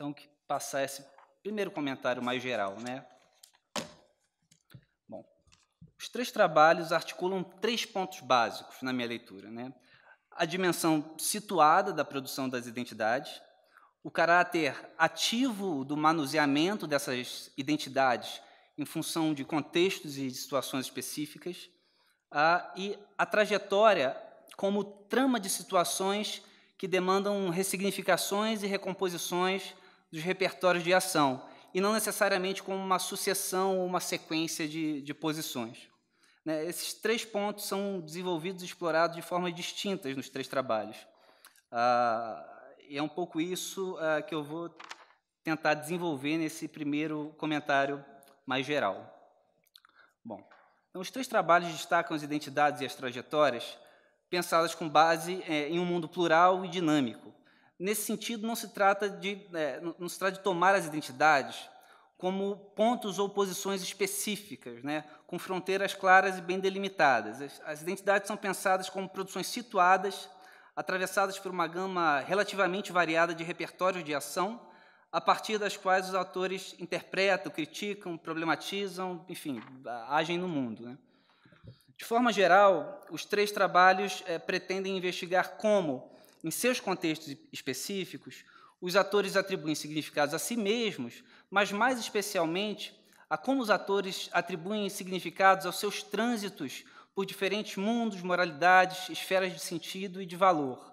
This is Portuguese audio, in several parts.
Então, passar esse primeiro comentário mais geral, né? Bom, os três trabalhos articulam três pontos básicos na minha leitura, né? A dimensão situada da produção das identidades, o caráter ativo do manuseamento dessas identidades em função de contextos e de situações específicas, e a trajetória como trama de situações que demandam ressignificações e recomposições dos repertórios de ação, e não necessariamente como uma sucessão ou uma sequência de posições. Né? Esses três pontos são desenvolvidos e explorados de formas distintas nos três trabalhos. E é um pouco isso que eu vou tentar desenvolver nesse primeiro comentário mais geral. Bom, então, os três trabalhos destacam as identidades e as trajetórias pensadas com base em um mundo plural e dinâmico. Nesse sentido, não se trata de tomar as identidades como pontos ou posições específicas, né, com fronteiras claras e bem delimitadas. As identidades são pensadas como produções situadas, atravessadas por uma gama relativamente variada de repertórios de ação, a partir das quais os autores interpretam, criticam, problematizam, enfim, agem no mundo. Né? De forma geral, os três trabalhos pretendem investigar como, em seus contextos específicos, os atores atribuem significados a si mesmos, mas, mais especialmente, a como os atores atribuem significados aos seus trânsitos por diferentes mundos, moralidades, esferas de sentido e de valor.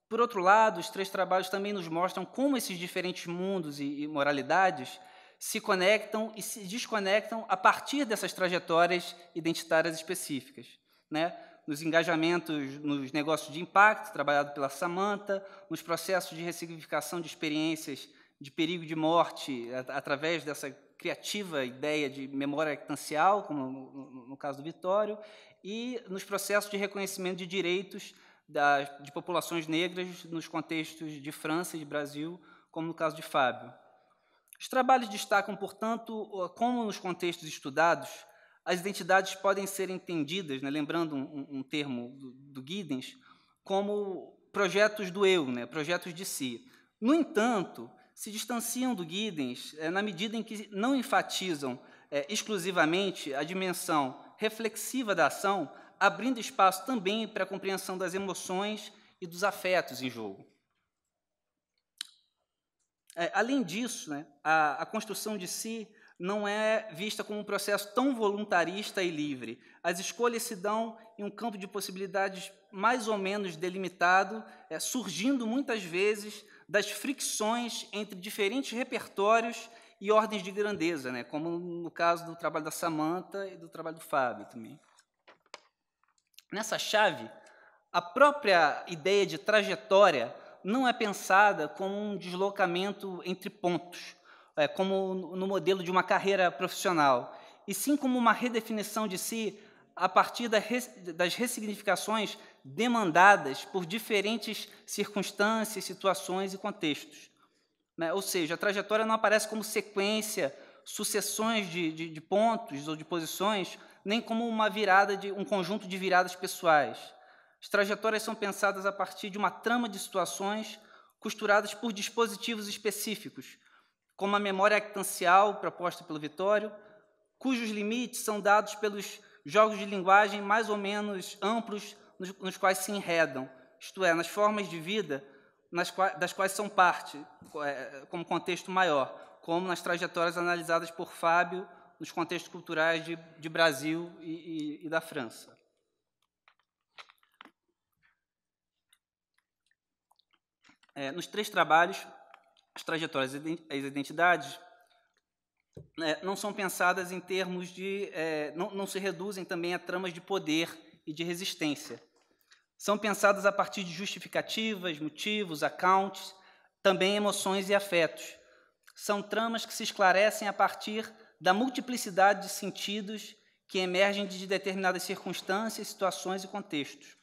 Por outro lado, os três trabalhos também nos mostram como esses diferentes mundos e moralidades se conectam e se desconectam a partir dessas trajetórias identitárias específicas. Né? Nos engajamentos, nos negócios de impacto, trabalhado pela Samantha, nos processos de ressignificação de experiências de perigo de morte, através dessa criativa ideia de memória ectancial, como no caso do Vitório, e nos processos de reconhecimento de direitos de populações negras nos contextos de França e de Brasil, como no caso de Fábio. Os trabalhos destacam, portanto, como nos contextos estudados, as identidades podem ser entendidas, né, lembrando um termo do Giddens, como projetos do eu, né, projetos de si. No entanto, se distanciam do Giddens na medida em que não enfatizam exclusivamente a dimensão reflexiva da ação, abrindo espaço também para a compreensão das emoções e dos afetos em jogo. Além disso, né, a construção de si não é vista como um processo tão voluntarista e livre. As escolhas se dão em um campo de possibilidades mais ou menos delimitado, surgindo muitas vezes das fricções entre diferentes repertórios e ordens de grandeza, né, como no caso do trabalho da Samantha e do trabalho do Fábio também. Nessa chave, a própria ideia de trajetória não é pensada como um deslocamento entre pontos, como no modelo de uma carreira profissional, e sim como uma redefinição de si a partir das ressignificações demandadas por diferentes circunstâncias, situações e contextos. Né? Ou seja, a trajetória não aparece como sequência, sucessões de pontos ou de posições, nem como um conjunto de viradas pessoais. As trajetórias são pensadas a partir de uma trama de situações costuradas por dispositivos específicos, como a memória ectancial proposta pelo Vitório, cujos limites são dados pelos jogos de linguagem mais ou menos amplos nos quais se enredam, isto é, nas formas de vida das quais são parte, como contexto maior, como nas trajetórias analisadas por Fábio nos contextos culturais de Brasil e da França. Nos três trabalhos, as trajetórias e as identidades não são pensadas em termos de... não se reduzem também a tramas de poder e de resistência. São pensadas a partir de justificativas, motivos, accounts, também emoções e afetos. São tramas que se esclarecem a partir da multiplicidade de sentidos que emergem de determinadas circunstâncias, situações e contextos.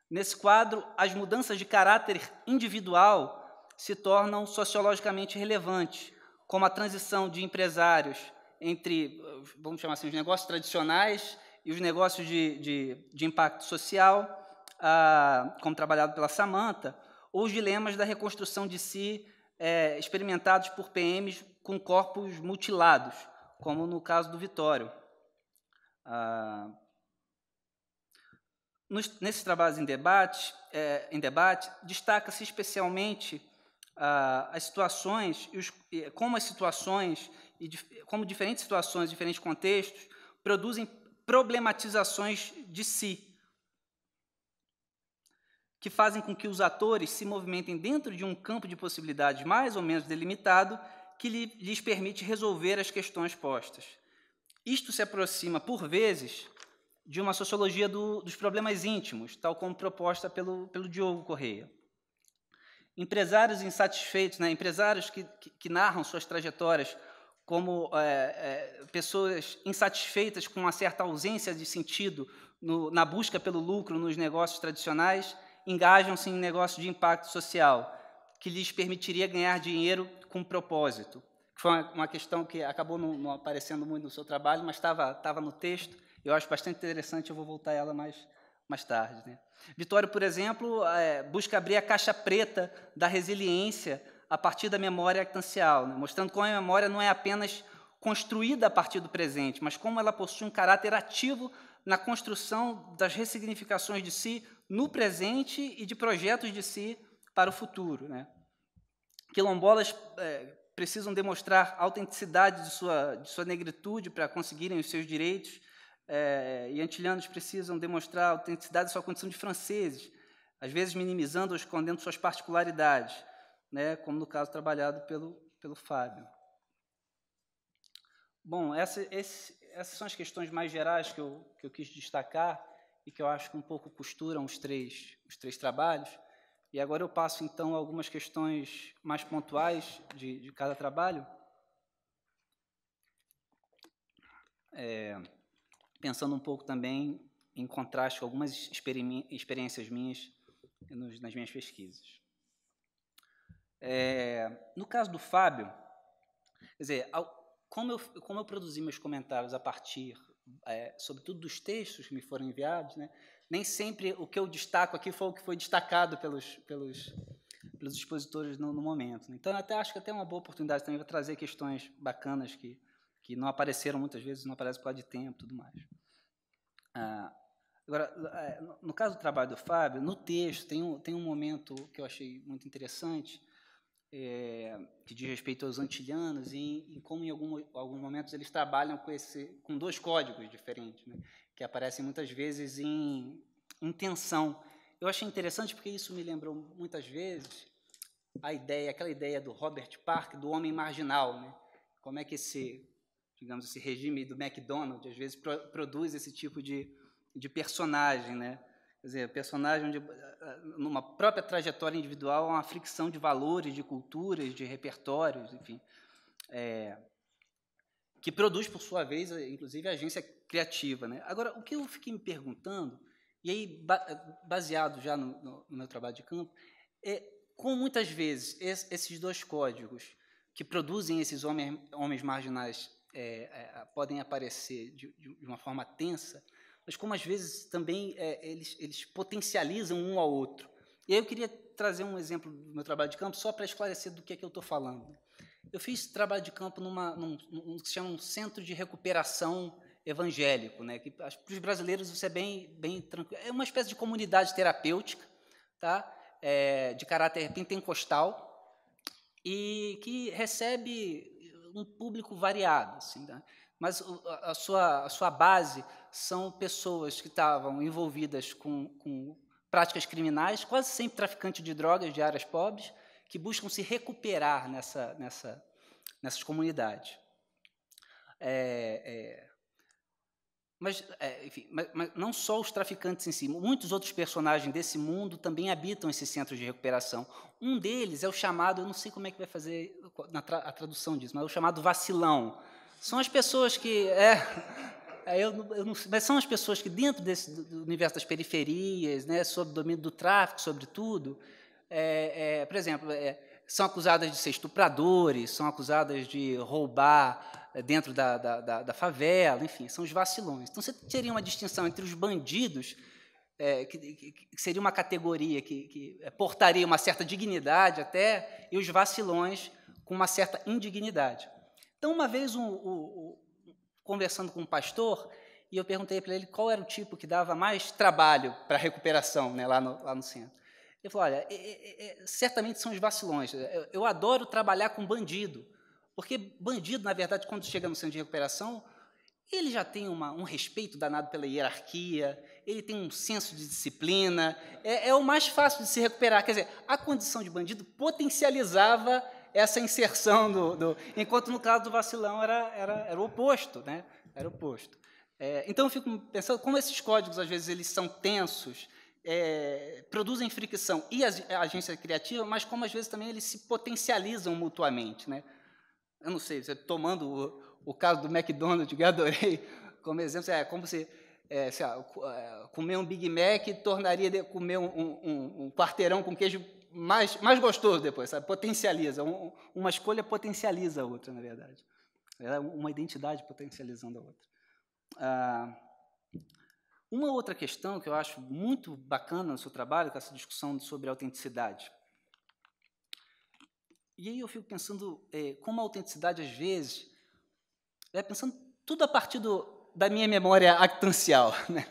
Nesse quadro, as mudanças de caráter individual se tornam sociologicamente relevantes, como a transição de empresários entre, vamos chamar assim, os negócios tradicionais e os negócios de impacto social, como trabalhado pela Samantha, ou os dilemas da reconstrução de si experimentados por PMs com corpos mutilados, como no caso do Vitório. Nesses trabalhos em debate, destaca-se especialmente as situações, como diferentes situações, diferentes contextos, produzem problematizações de si, que fazem com que os atores se movimentem dentro de um campo de possibilidades mais ou menos delimitado, que lhes permite resolver as questões postas. Isto se aproxima, por vezes, de uma sociologia dos problemas íntimos, tal como proposta pelo Diogo Correia. Empresários insatisfeitos, empresários que narram suas trajetórias como pessoas insatisfeitas com uma certa ausência de sentido na busca pelo lucro nos negócios tradicionais, engajam-se em negócios de impacto social, que lhes permitiria ganhar dinheiro com propósito. Foi uma questão que acabou não aparecendo muito no seu trabalho, mas estava no texto. Eu acho bastante interessante, eu vou voltar a ela mais tarde. Vitório, por exemplo, busca abrir a caixa preta da resiliência a partir da memória actancial, mostrando como a memória não é apenas construída a partir do presente, mas como ela possui um caráter ativo na construção das ressignificações de si no presente e de projetos de si para o futuro. Quilombolas precisam demonstrar a autenticidade de sua negritude para conseguirem os seus direitos, e antilhanos precisam demonstrar a autenticidade de sua condição de franceses, às vezes minimizando ou escondendo suas particularidades, como no caso trabalhado pelo Fábio. Bom, essas são as questões mais gerais que eu quis destacar e que eu acho que um pouco costuram os três trabalhos. E agora eu passo, então, a algumas questões mais pontuais de cada trabalho, pensando um pouco também em contraste com algumas experiências minhas nas minhas pesquisas. No caso do Fábio, quer dizer, como eu produzi meus comentários a partir, sobretudo, dos textos que me foram enviados, nem sempre o que eu destaco aqui foi o que foi destacado pelos expositores no momento. Então, até acho que até é uma boa oportunidade também para trazer questões bacanas que não apareceram muitas vezes, não aparecem por causa de tempo e tudo mais. Agora, no caso do trabalho do Fábio, no texto tem um momento que eu achei muito interessante, que diz respeito aos antilhanos e como em alguns momentos eles trabalham com dois códigos diferentes, que aparecem muitas vezes em tensão. Eu achei interessante porque isso me lembrou muitas vezes aquela ideia do Robert Park, do homem marginal, como é que esse regime do McDonald's às vezes produz esse tipo de personagem, Quer dizer, personagem numa própria trajetória individual, uma fricção de valores, de culturas, de repertórios, enfim, que produz, por sua vez, inclusive, a agência criativa. Agora, o que eu fiquei me perguntando, e aí, baseado já no meu trabalho de campo, como muitas vezes esses dois códigos que produzem esses homens marginais podem aparecer de uma forma tensa, mas como às vezes também eles potencializam um ao outro. E aí eu queria trazer um exemplo do meu trabalho de campo só para esclarecer do que eu estou falando. Eu fiz trabalho de campo num que se chama um centro de recuperação evangélico, que para os brasileiros isso é bem tranquilo. É uma espécie de comunidade terapêutica, de caráter pentecostal, e que recebe um público variado, assim, mas a sua base são pessoas que estavam envolvidas com práticas criminais, quase sempre traficantes de drogas de áreas pobres, que buscam se recuperar nessas comunidades. Enfim, mas não só os traficantes em si, muitos outros personagens desse mundo também habitam esses centros de recuperação. Um deles é o chamado, eu não sei como é que vai fazer a tradução disso, mas é o chamado vacilão. São as pessoas que... mas são as pessoas que, dentro do universo das periferias, sob o domínio do tráfico, sobretudo, por exemplo, são acusadas de ser estupradores, são acusadas de roubar dentro da favela, enfim, são os vacilões. Então, você teria uma distinção entre os bandidos, que seria uma categoria que portaria uma certa dignidade até, e os vacilões com uma certa indignidade. Então, uma vez, conversando com um pastor, e eu perguntei para ele qual era o tipo que dava mais trabalho para a recuperação, né, lá no centro. Ele falou, olha, certamente são os vacilões. Eu adoro trabalhar com bandido, porque bandido, na verdade, quando chega no centro de recuperação, ele já tem um respeito danado pela hierarquia, ele tem um senso de disciplina, é o mais fácil de se recuperar. Quer dizer, a condição de bandido potencializava essa inserção enquanto no caso do vacilão era o oposto, né? Era o oposto. Então eu fico pensando como esses códigos às vezes eles são tensos, produzem fricção e a agência criativa, mas como às vezes também eles se potencializam mutuamente, né? Eu não sei, você tomando o caso do McDonald's, que eu adorei como exemplo, como se comer um Big Mac tornaria de comer um quarteirão com queijo mais gostoso depois, sabe? Potencializa. Uma escolha potencializa a outra, na verdade. Uma identidade potencializando a outra. Uma outra questão que eu acho muito bacana no seu trabalho, com essa discussão sobre autenticidade. E aí eu fico pensando como a autenticidade, às vezes, pensando tudo a partir da minha memória actancial, né?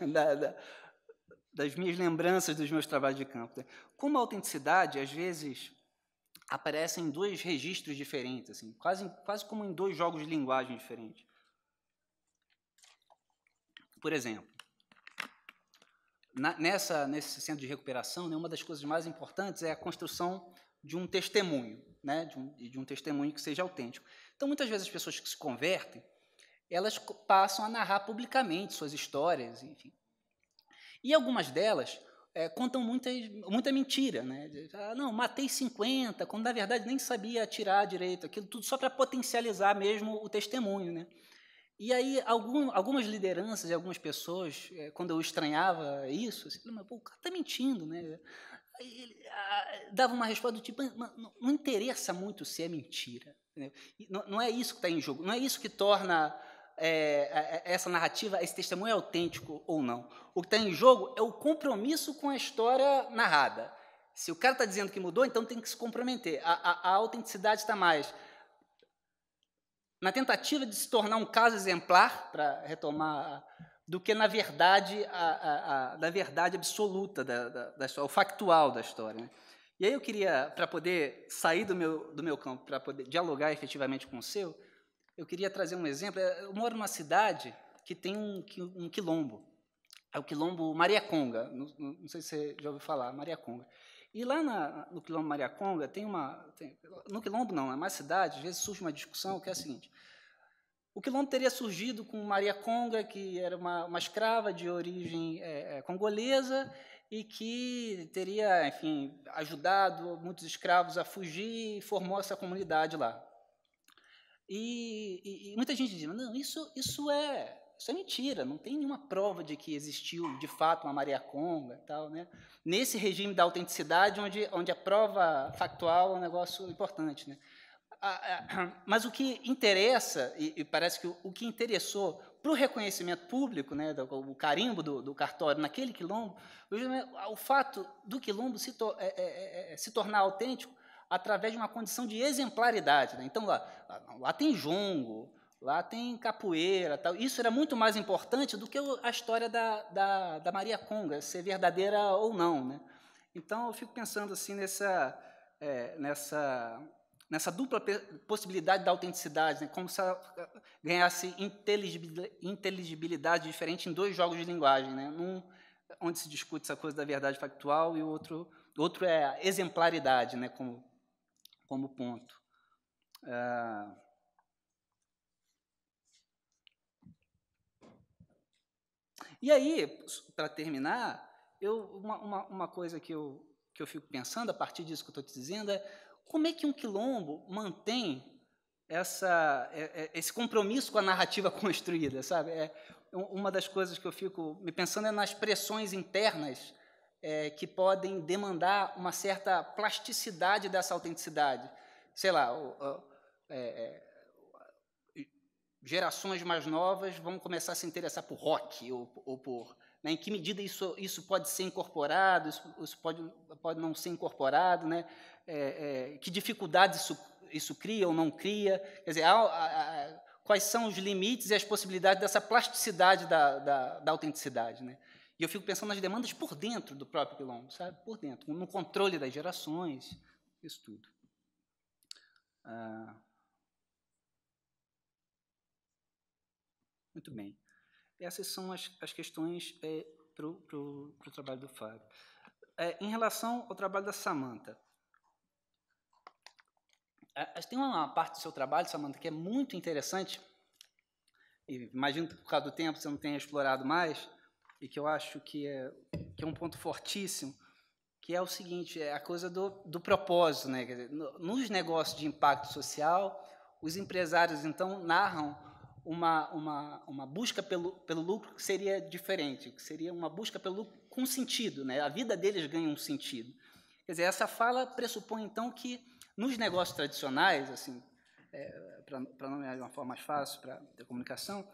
Das minhas lembranças dos meus trabalhos de campo. Né? Como a autenticidade, às vezes, aparece em dois registros diferentes, assim, quase como em dois jogos de linguagem diferentes. Por exemplo, nesse centro de recuperação, né, uma das coisas mais importantes é a construção de um testemunho, né, de um testemunho que seja autêntico. Então, muitas vezes as pessoas que se convertem, elas passam a narrar publicamente suas histórias, enfim. E algumas delas contam muita mentira, né? Não, matei 50, quando na verdade nem sabia atirar direito, aquilo tudo só para potencializar mesmo o testemunho, né? E aí algumas lideranças e algumas pessoas, quando eu estranhava isso, assim, mas, pô, o cara está mentindo, né? Aí ele dava uma resposta do tipo, não interessa muito se é mentira. Não é isso que está em jogo, não é isso que torna essa narrativa, esse testemunho autêntico ou não. O que está em jogo é o compromisso com a história narrada. Se o cara está dizendo que mudou, então tem que se comprometer. A autenticidade está mais na tentativa de se tornar um caso exemplar, para retomar, do que na verdade, da verdade absoluta da história, o factual da história. Né? E aí eu queria, para poder sair do meu campo, para poder dialogar efetivamente com o seu, eu queria trazer um exemplo. Eu moro numa cidade que tem um quilombo. É o quilombo Mariaconga. Não sei se você já ouviu falar, Mariaconga. E lá no quilombo Mariaconga no quilombo não, é uma cidade, às vezes surge uma discussão que é a seguinte. O quilombo teria surgido com Mariaconga, que era uma escrava de origem congolesa e que teria, enfim, ajudado muitos escravos a fugir e formou essa comunidade lá. E muita gente diz, não, isso é mentira, não tem nenhuma prova de que existiu, de fato, uma Mariaconga e tal, né? Nesse regime da autenticidade, onde a prova factual é um negócio importante, né? Mas o que interessa, e parece que o que interessou para o reconhecimento público, né, o carimbo do cartório naquele quilombo, o fato do quilombo se tornar autêntico através de uma condição de exemplaridade. Né? Então, lá tem jongo, lá tem capoeira, tal. Isso era muito mais importante do que a história da Mariaconga, ser verdadeira ou não. Né? Então, eu fico pensando assim nessa dupla possibilidade da autenticidade, né? Como se ela ganhasse inteligibilidade diferente em dois jogos de linguagem. Né? Um onde se discute essa coisa da verdade factual e o outro é a exemplaridade, né? como ponto. E aí, para terminar, uma coisa que eu fico pensando, a partir disso que eu estou te dizendo, é como é que um quilombo mantém esse compromisso com a narrativa construída, sabe? Uma das coisas que eu fico me pensando é nas pressões internas que podem demandar uma certa plasticidade dessa autenticidade. Sei lá, gerações mais novas vão começar a se interessar por rock ou por né? Em que medida isso pode ser incorporado, isso pode não ser incorporado, né? Que dificuldades isso cria ou não cria? Quer dizer, quais são os limites e as possibilidades dessa plasticidade da autenticidade, né? E eu fico pensando nas demandas por dentro do próprio quilombo, sabe? Por dentro, no controle das gerações, isso tudo. Muito bem. Essas são as questões para o trabalho do Fábio. Em relação ao trabalho da Samantha, tem uma parte do seu trabalho, Samantha, que é muito interessante, e imagino que por causa do tempo você não tenha explorado mais, e que eu acho que é um ponto fortíssimo, que é o seguinte, é a coisa do propósito, né? Quer dizer, nos negócios de impacto social, os empresários, então, narram uma busca pelo lucro que seria diferente, que seria uma busca pelo lucro com sentido, né? A vida deles ganha um sentido. Quer dizer, essa fala pressupõe, então, que nos negócios tradicionais, assim, para nomear de uma forma mais fácil para a comunicação,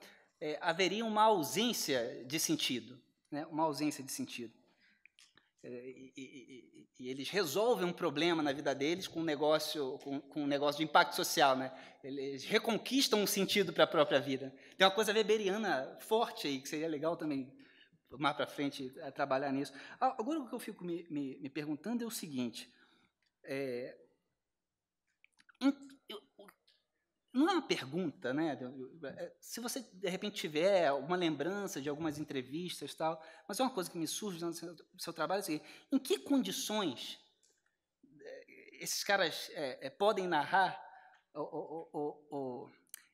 haveria uma ausência de sentido, né? Uma ausência de sentido. E eles resolvem um problema na vida deles com um negócio de impacto social, né? Eles reconquistam um sentido para a própria vida. Tem uma coisa weberiana forte aí, que seria legal também, mais para frente, trabalhar nisso. Agora, o que eu fico me perguntando é o seguinte, não é uma pergunta, né? Se você, de repente, tiver uma lembrança de algumas entrevistas, tal, mas é uma coisa que me surge no seu trabalho, é o seguinte, em que condições esses caras podem narrar,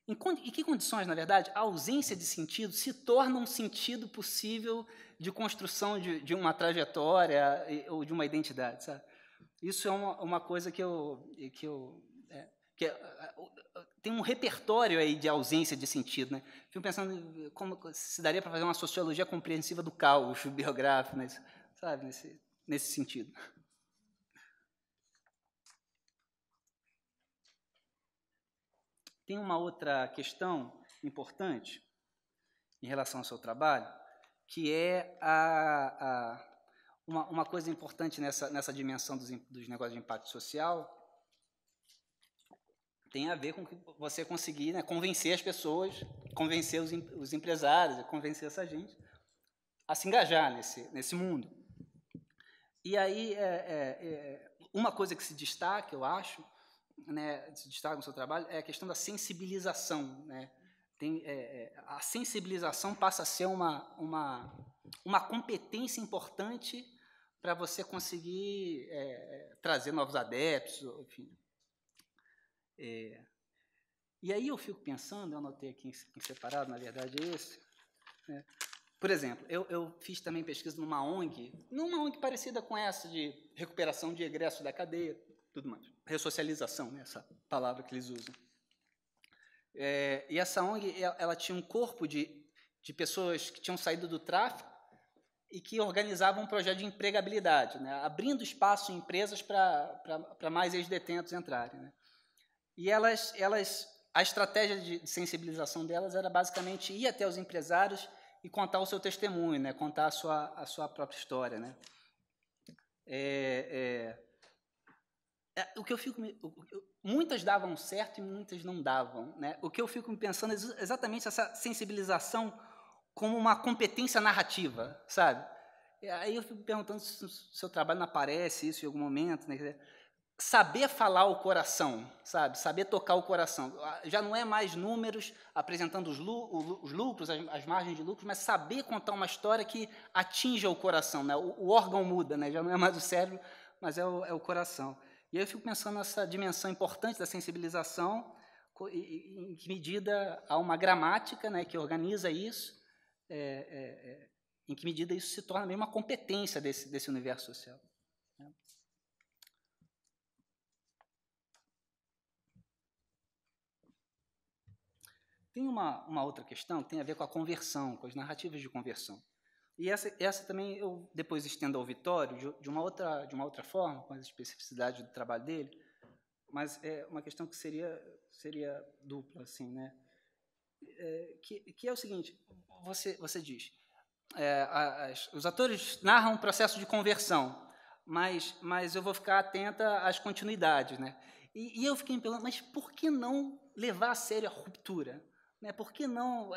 em que condições, na verdade, a ausência de sentido se torna um sentido possível de construção de uma trajetória ou de uma identidade, sabe? Isso é uma coisa que tem um repertório aí de ausência de sentido, né? Fico pensando como se daria para fazer uma sociologia compreensiva do caos biográfico, né? Sabe, nesse sentido. Tem uma outra questão importante em relação ao seu trabalho, que é uma coisa importante nessa dimensão dos negócios de impacto social, tem a ver com que você conseguir, né, convencer as pessoas, convencer os empresários, convencer essa gente a se engajar nesse mundo. E aí, uma coisa que se destaca, eu acho, né, se destaca no seu trabalho, é a questão da sensibilização, né? A sensibilização passa a ser uma competência importante para você conseguir trazer novos adeptos, enfim. E aí eu fico pensando, eu anotei aqui em separado, na verdade é esse, né? Por exemplo, eu fiz também pesquisa numa ONG parecida com essa de recuperação de egresso da cadeia, tudo mais, ressocialização, né, essa palavra que eles usam. E essa ONG ela tinha um corpo de pessoas que tinham saído do tráfico e que organizavam um projeto de empregabilidade, né, abrindo espaço em empresas para mais ex-detentos entrarem, né. E a estratégia de sensibilização delas era basicamente ir até os empresários e contar o seu testemunho, né, contar a sua própria história, né. O que eu fico muitas davam certo e muitas não davam, né? O que eu fico pensando é exatamente essa sensibilização como uma competência narrativa, sabe? E aí eu fico perguntando se o seu trabalho não aparece isso em algum momento, né? Quer dizer, saber falar o coração, sabe? Saber tocar o coração. Já não é mais números apresentando os lucros, as margens de lucros, mas saber contar uma história que atinja o coração, né? O órgão muda, né? Já não é mais o cérebro, mas é o coração. E aí eu fico pensando nessa dimensão importante da sensibilização, em que medida há uma gramática, né, que organiza isso, em que medida isso se torna mesmo uma competência desse universo social. Né? Tem uma outra questão que tem a ver com a conversão, com as narrativas de conversão. E essa também eu depois estendo ao Vitório de uma outra forma, com as especificidades do trabalho dele, mas é uma questão que seria dupla, assim, né? Que é o seguinte: você diz, os atores narram um processo de conversão, mas eu vou ficar atenta às continuidades, né? E eu fiquei me perguntando, mas por que não levar a sério a ruptura? Né? Por que não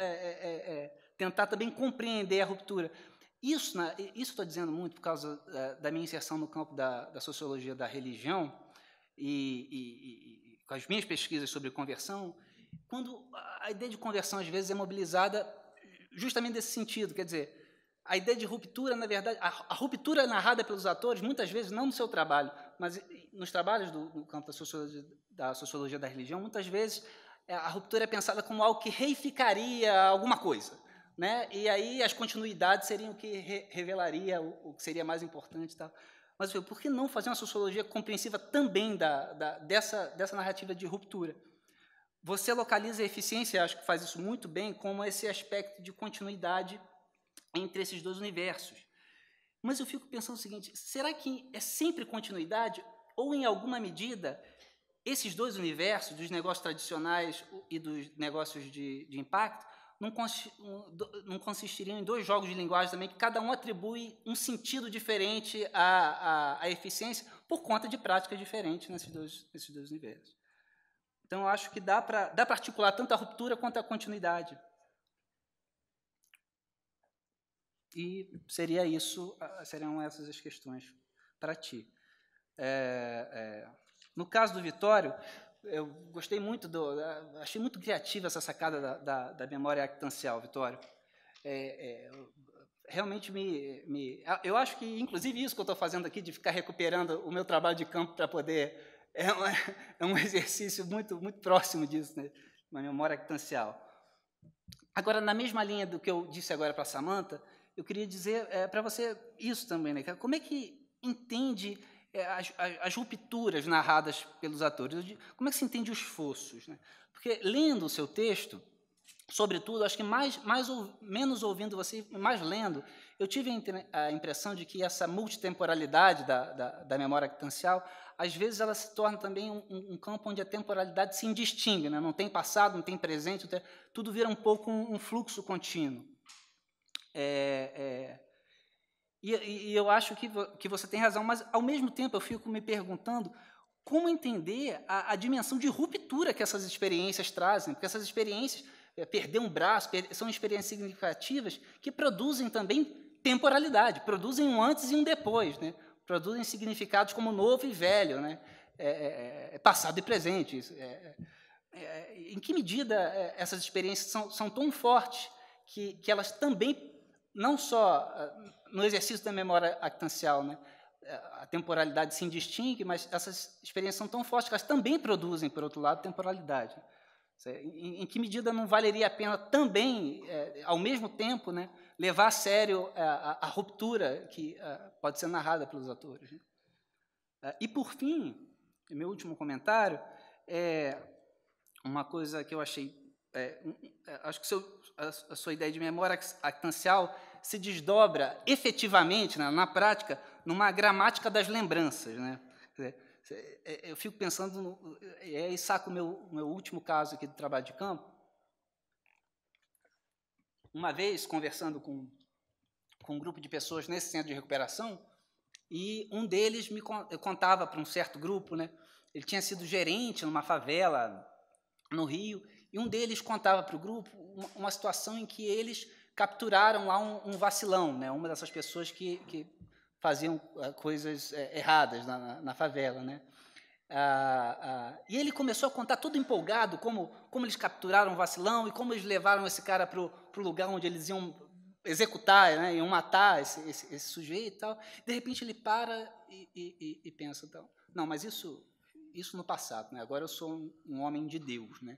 tentar também compreender a ruptura? Isso estou dizendo muito por causa da minha inserção no campo da sociologia da religião e com as minhas pesquisas sobre conversão, quando a ideia de conversão, às vezes, é mobilizada justamente nesse sentido, quer dizer, a ideia de ruptura, na verdade, a ruptura narrada pelos atores, muitas vezes, não no seu trabalho, mas nos trabalhos no campo da sociologia da religião, muitas vezes a ruptura é pensada como algo que reificaria alguma coisa, né? E aí as continuidades seriam o que revelaria o que seria mais importante e tal. Mas por que não fazer uma sociologia compreensiva também dessa narrativa de ruptura? Você localiza a eficiência, acho que faz isso muito bem, como esse aspecto de continuidade entre esses dois universos. Mas eu fico pensando o seguinte, será que é sempre continuidade? Ou, em alguma medida, esses dois universos, dos negócios tradicionais e dos negócios de impacto, não consistiriam em dois jogos de linguagem também, que cada um atribui um sentido diferente à eficiência por conta de práticas diferentes nesses dois universos. Então, eu acho que dá para articular tanto a ruptura quanto a continuidade. E seriam essas as questões para ti. No caso do Vitório, eu gostei muito, achei muito criativa essa sacada da memória actancial, Vitório. Realmente eu acho que, inclusive, isso que eu estou fazendo aqui, de ficar recuperando o meu trabalho de campo para poder... É um exercício muito, muito próximo disso, né? Uma memória actancial. Agora, na mesma linha do que eu disse agora para a Samantha, eu queria dizer para você isso também, né? Como é que entende as rupturas narradas pelos atores? Como é que se entende os fossos? Né? Porque, lendo o seu texto, sobretudo, acho que menos ouvindo você, mais lendo, eu tive a impressão de que essa multitemporalidade da memória actancial, às vezes ela se torna também um campo onde a temporalidade se indistingue, né? Não tem passado, não tem presente, tudo vira um pouco um fluxo contínuo. E eu acho que você tem razão, mas, ao mesmo tempo, eu fico me perguntando como entender a dimensão de ruptura que essas experiências trazem, porque essas experiências, perder um braço, são experiências significativas que produzem também temporalidade, produzem um antes e um depois, né? Produzem significados como novo e velho, né? Passado e presente. Em que medida essas experiências são tão fortes que elas também, não só no exercício da memória actancial, né, a temporalidade se indistingue, mas essas experiências são tão fortes que elas também produzem, por outro lado, temporalidade. Em que medida não valeria a pena também, ao mesmo tempo, né, levar a sério a ruptura que pode ser narrada pelos atores? Né? E, por fim, meu último comentário é uma coisa que eu achei... acho que a sua ideia de memória actancial se desdobra efetivamente, né, na prática, numa gramática das lembranças. Né? Eu fico pensando, e saco o meu último caso aqui do trabalho de campo. Uma vez, conversando com um grupo de pessoas nesse centro de recuperação, e um deles me contava para um certo grupo, né, ele tinha sido gerente numa favela no Rio, e um deles contava para o grupo uma situação em que eles capturaram lá um vacilão, né, uma dessas pessoas que faziam coisas erradas na favela. Né. E ele começou a contar todo empolgado como eles capturaram o vacilão e como eles levaram esse cara para o lugar onde eles iam executar, né, iam matar esse sujeito e tal. De repente ele para e pensa, então, não, mas isso no passado, né? Agora eu sou um homem de Deus, né?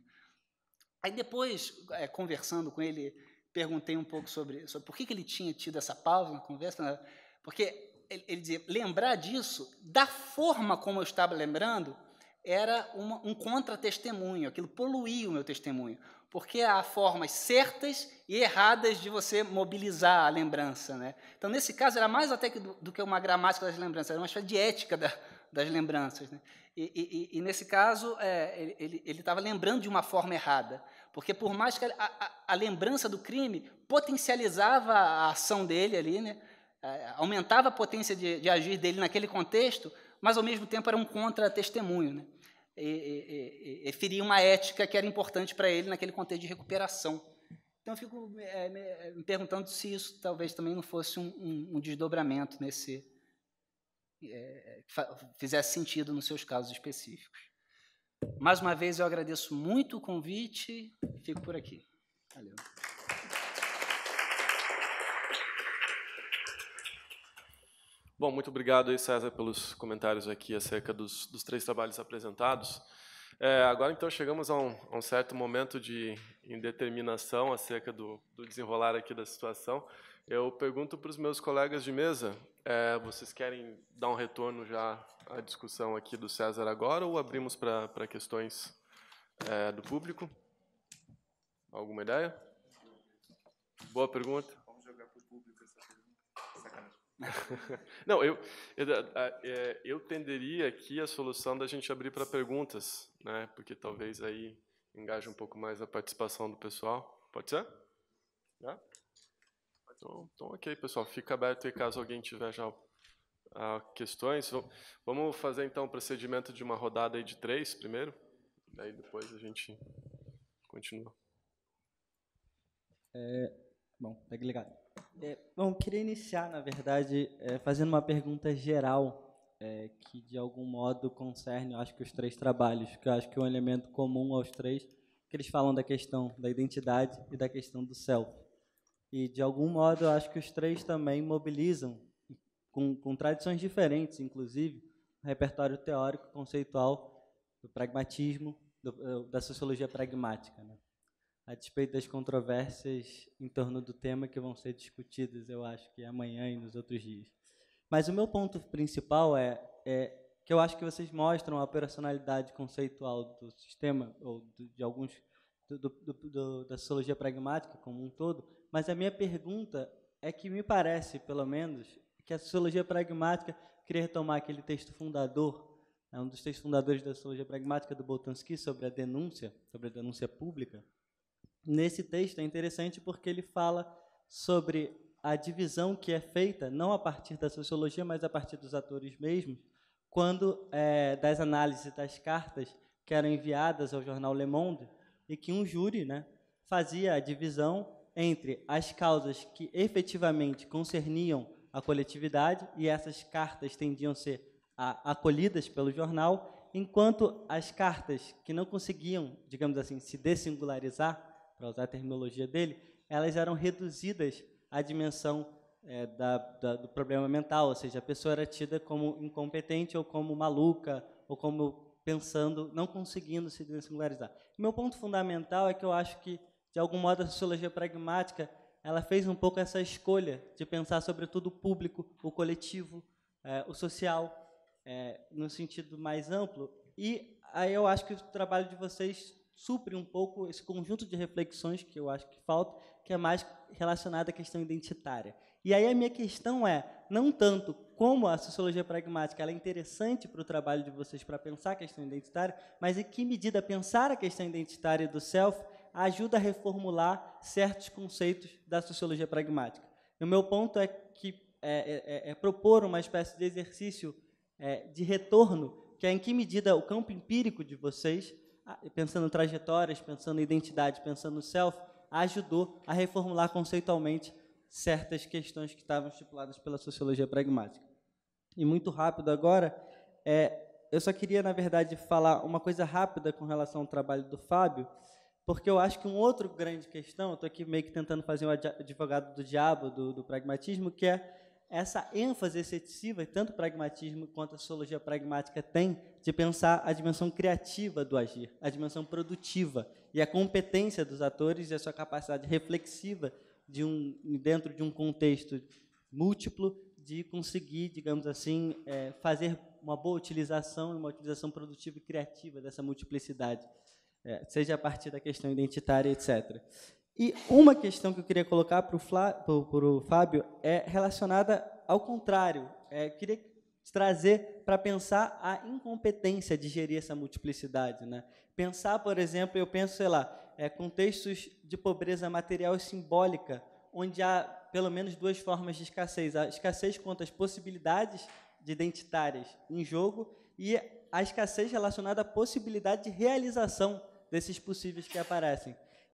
Aí depois, conversando com ele, perguntei um pouco sobre por que ele tinha tido essa pausa na conversa, né? Porque ele dizia, lembrar disso, da forma como eu estava lembrando, era um contra-testemunho, aquilo poluía o meu testemunho, porque há formas certas e erradas de você mobilizar a lembrança. Né? Então, nesse caso, era mais até do que uma gramática das lembranças, era uma espécie de ética das lembranças. Né? E nesse caso, ele estava lembrando de uma forma errada, porque por mais que a lembrança do crime potencializava a ação dele ali, né, aumentava a potência de agir dele naquele contexto, mas, ao mesmo tempo, era um contra-testemunho, né, e feria uma ética que era importante para ele naquele contexto de recuperação. Então, eu fico me perguntando se isso talvez também não fosse um desdobramento nesse... fizesse sentido nos seus casos específicos. Mais uma vez, eu agradeço muito o convite e fico por aqui. Valeu. Bom, muito obrigado aí, César, pelos comentários aqui acerca dos 3 trabalhos apresentados. Agora, então, chegamos a um certo momento de indeterminação acerca do desenrolar aqui da situação. Eu pergunto para os meus colegas de mesa, vocês querem dar um retorno já à discussão aqui do César agora ou abrimos para questões do público? Alguma ideia? Boa pergunta. Vamos jogar para o público essa pergunta. Sacanagem. Não, eu tenderia aqui a solução da gente abrir para perguntas, né? Porque talvez aí engaje um pouco mais a participação do pessoal. Pode ser? Né? Então, ok, pessoal. Fica aberto aí caso alguém tiver já questões. Vamos fazer, então, o procedimento de uma rodada aí de 3 primeiro. Daí depois a gente continua. Bom, pega ligado. Bom, queria iniciar, na verdade, fazendo uma pergunta geral, que de algum modo concerne, eu acho que os 3 trabalhos, que eu acho que é um elemento comum aos 3, que eles falam da questão da identidade e da questão do self. E, de algum modo, eu acho que os 3 também mobilizam, com tradições diferentes, inclusive, o repertório teórico, conceitual, do pragmatismo, da sociologia pragmática, né? A despeito das controvérsias em torno do tema que vão ser discutidas, eu acho que amanhã e nos outros dias. Mas o meu ponto principal é que eu acho que vocês mostram a operacionalidade conceitual do sistema, ou de alguns, da sociologia pragmática como um todo, mas a minha pergunta é que me parece, pelo menos, que a sociologia pragmática, queria retomar aquele texto fundador, um dos textos fundadores da sociologia pragmática do Boltanski, sobre a denúncia pública. Nesse texto é interessante porque ele fala sobre a divisão que é feita, não a partir da sociologia, mas a partir dos atores mesmos, quando das análises das cartas que eram enviadas ao jornal Le Monde, e que um júri, né, fazia a divisão entre as causas que efetivamente concerniam a coletividade, e essas cartas tendiam a ser acolhidas pelo jornal, enquanto as cartas que não conseguiam, digamos assim, se dessingularizar, para usar a terminologia dele, elas eram reduzidas à dimensão do problema mental, ou seja, a pessoa era tida como incompetente ou como maluca, ou como pensando, não conseguindo se dessingularizar. Meu ponto fundamental é que eu acho que, de algum modo, a sociologia pragmática ela fez um pouco essa escolha de pensar, sobretudo, o público, o coletivo, o social, no sentido mais amplo. E aí eu acho que o trabalho de vocês supre um pouco esse conjunto de reflexões que eu acho que falta, que é mais relacionado à questão identitária. E aí a minha questão é, não tanto como a sociologia pragmática ela é interessante para o trabalho de vocês para pensar a questão identitária, mas em que medida pensar a questão identitária do self ajuda a reformular certos conceitos da sociologia pragmática. E o meu ponto é que propor uma espécie de exercício de retorno, que é em que medida o campo empírico de vocês, pensando em trajetórias, pensando em identidade, pensando no self, ajudou a reformular conceitualmente certas questões que estavam estipuladas pela sociologia pragmática. E muito rápido agora, eu só queria, na verdade, falar uma coisa rápida com relação ao trabalho do Fábio, porque eu acho que uma outra grande questão, eu estou aqui meio que tentando fazer um advogado do diabo do pragmatismo, que é essa ênfase excessiva, tanto o pragmatismo quanto a sociologia pragmática tem, de pensar a dimensão criativa do agir, a dimensão produtiva e a competência dos atores e a sua capacidade reflexiva dentro de um contexto múltiplo de conseguir, digamos assim, fazer uma boa utilização, uma utilização produtiva e criativa dessa multiplicidade, seja a partir da questão identitária, etc. E uma questão que eu queria colocar para o Fábio é relacionada ao contrário. Queria trazer para pensar a incompetência de gerir essa multiplicidade, né? Pensar, por exemplo, eu penso, sei lá, contextos de pobreza material e simbólica, onde há pelo menos duas formas de escassez. A escassez quanto às possibilidades identitárias em jogo e a escassez relacionada à possibilidade de realização desses possíveis que aparecem.